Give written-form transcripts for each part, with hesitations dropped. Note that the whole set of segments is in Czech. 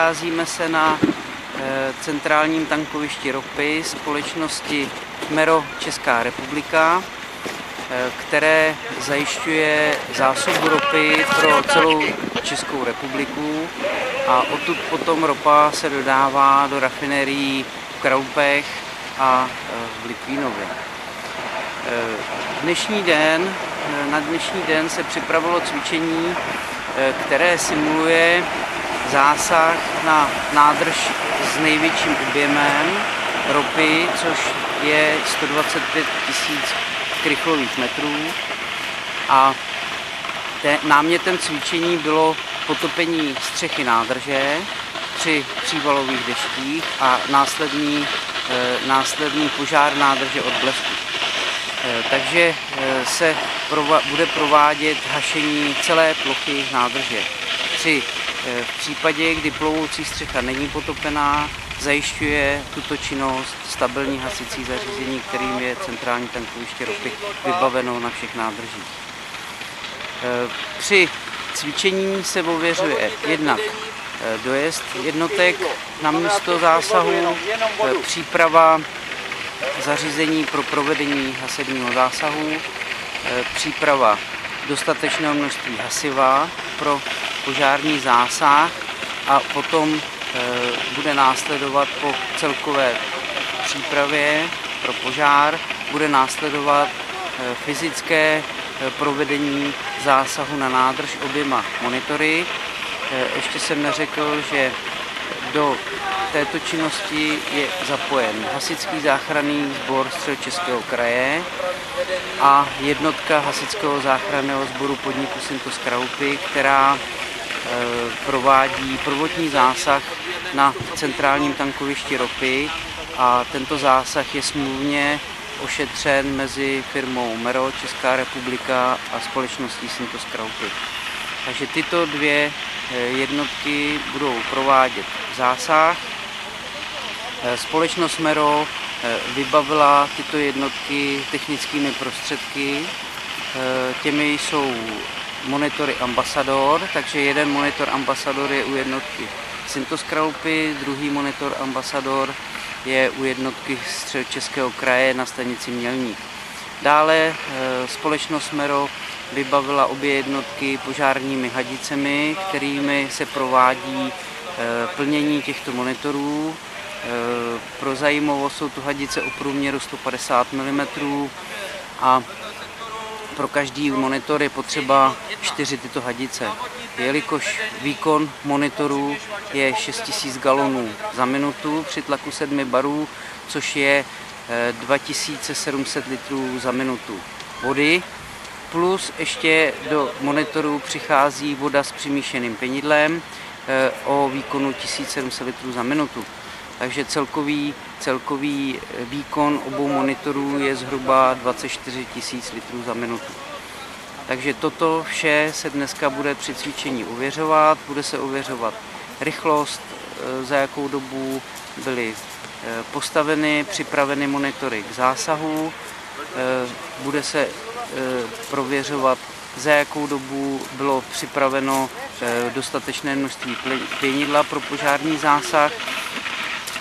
nacházíme se na centrálním tankovišti ropy společnosti MERO Česká republika, které zajišťuje zásobu ropy pro celou Českou republiku a odtud potom ropa se dodává do rafinerií v Kralupech a v Litvínově. Na dnešní den se připravilo cvičení, které simuluje zásah na nádrž s největším objemem ropy, což je 125 000 krychlových metrů. A námětem cvičení bylo potopení střechy nádrže při přívalových deštích a následný požár nádrže od blesku. Takže se bude provádět hašení celé plochy nádrže. V případě, kdy plovoucí střecha není potopená, zajišťuje tuto činnost stabilní hasicí zařízení, kterým je centrální tankoviště ropy vybaveno na všech nádržích. Při cvičení se ověřuje jednak dojezd jednotek na místo zásahu, příprava zařízení pro provedení hasebního zásahu, příprava dostatečného množství hasiva pro požární zásah a potom bude následovat po celkové přípravě pro požár, bude následovat fyzické provedení zásahu na nádrž oběma monitory. Ještě jsem neřekl, že do této činnosti je zapojen Hasičský záchranný sbor Středočeského kraje a jednotka Hasičského záchranného sboru podniku Synthos Kralupy, která provádí prvotní zásah na centrálním tankovišti ropy a tento zásah je smluvně ošetřen mezi firmou MERO Česká republika a společností Synthos Kralupy. Takže tyto dvě jednotky budou provádět zásah. Společnost MERO vybavila tyto jednotky technickými prostředky. Těmi jsou monitory Ambassador, takže jeden monitor Ambassador je u jednotky Synthos Kralupy, druhý monitor Ambassador je u jednotky Středočeského kraje na stanici Mělník. Dále společnost MERO vybavila obě jednotky požárními hadicemi, kterými se provádí plnění těchto monitorů. Pro zajímavost jsou to hadice o průměru 150 mm a pro každý monitor je potřeba 4 tyto hadice. Jelikož výkon monitoru je 6000 galonů za minutu při tlaku 7 barů, což je 2700 litrů za minutu vody, plus ještě do monitoru přichází voda s přimíšeným penidlem o výkonu 1700 litrů za minutu. Takže celkový výkon obou monitorů je zhruba 24 000 litrů za minutu. Takže toto vše se dneska bude při cvičení ověřovat. Bude se ověřovat rychlost, za jakou dobu byly postaveny, připraveny monitory k zásahu. Bude se prověřovat, za jakou dobu bylo připraveno dostatečné množství pěnidla pro požární zásah.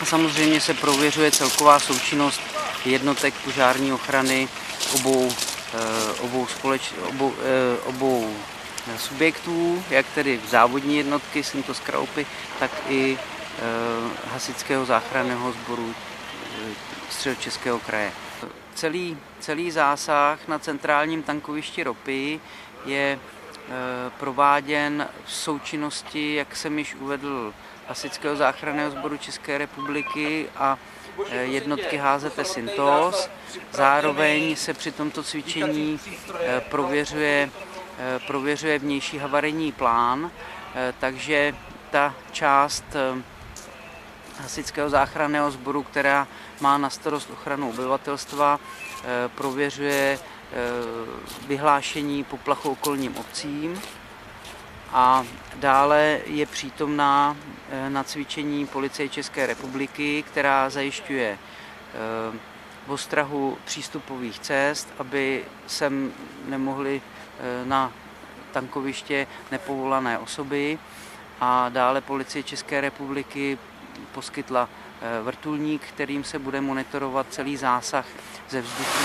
A samozřejmě se prověřuje celková součinnost jednotek požární ochrany obou subjektů, jak tedy závodní jednotky Synthos Kralupy, tak i Hasičského záchranného sboru Středočeského kraje. Celý zásah na centrálním tankovišti ropy je prováděn v součinnosti, jak jsem již uvedl, Hasičského záchranného sboru České republiky a jednotky HZT Synthos. Zároveň se při tomto cvičení prověřuje vnější havarijní plán, takže ta část Hasičského záchranného sboru, která má na starost ochranu obyvatelstva, prověřuje vyhlášení poplachu okolním obcím a dále je přítomná na cvičení Policie České republiky, která zajišťuje ostrahu přístupových cest, aby sem nemohly na tankoviště nepovolané osoby A dále Policie České republiky poskytla vrtulník, kterým se bude monitorovat celý zásah ze vzduchu.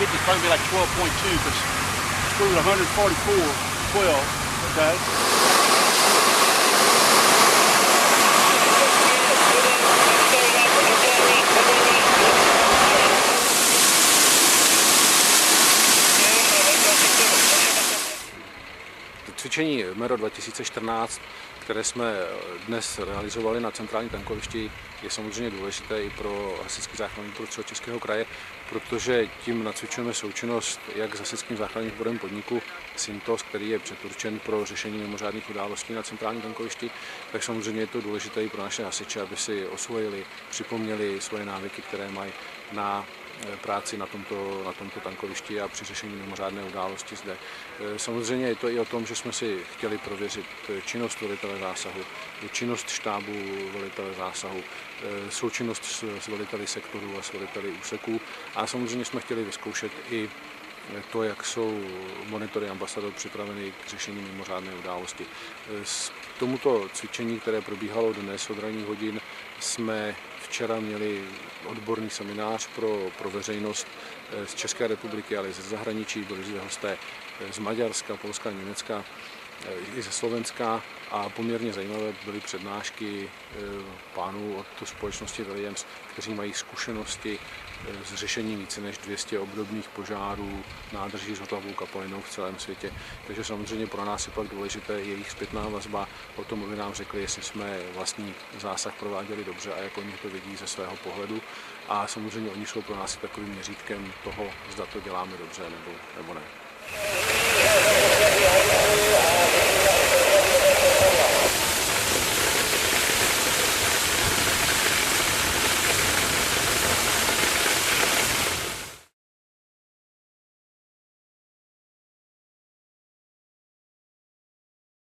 It's probably like 12.2 because it's flew at 144.12, okay? Cvičení MERO 2014, které jsme dnes realizovali na centrálním tankovišti, je samozřejmě důležité i pro Hasičský záchranný sbor Středočeského kraje, protože tím nacvičujeme součinnost jak s Hasičským záchranným sborem podniku Syntos, který je předurčen pro řešení mimořádných událostí na centrálním tankovišti, tak samozřejmě je to důležité i pro naše hasiče, aby si osvojili, připomněli svoje návyky, které mají na práci na tomto tankovišti a při řešení mimořádné události zde. Samozřejmě je to i o tom, že jsme si chtěli prověřit činnost velitele zásahu, činnost štábu velitele zásahu, součinnost s veliteli sektorů a s veliteli úseků a samozřejmě jsme chtěli vyzkoušet i to, jak jsou monitory ambasador připraveny k řešení mimořádné události. K tomuto cvičení, které probíhalo dnes od ranních hodin, jsme včera měli odborný seminář pro veřejnost z České republiky, ale i ze zahraničí. Byli zde hosté z Maďarska, Polska, Německa, i ze Slovenska a poměrně zajímavé byly přednášky pánů od společnosti Williams, kteří mají zkušenosti s řešením více než 200 obdobných požárů, nádrží s hotovou kapalinou v celém světě. Takže samozřejmě pro nás je pak důležité jejich zpětná vazba o tom, aby nám řekli, jestli jsme vlastní zásah prováděli dobře a jak oni to vidí ze svého pohledu. A samozřejmě oni jsou pro nás takovým měřítkem toho, zda to děláme dobře nebo ne.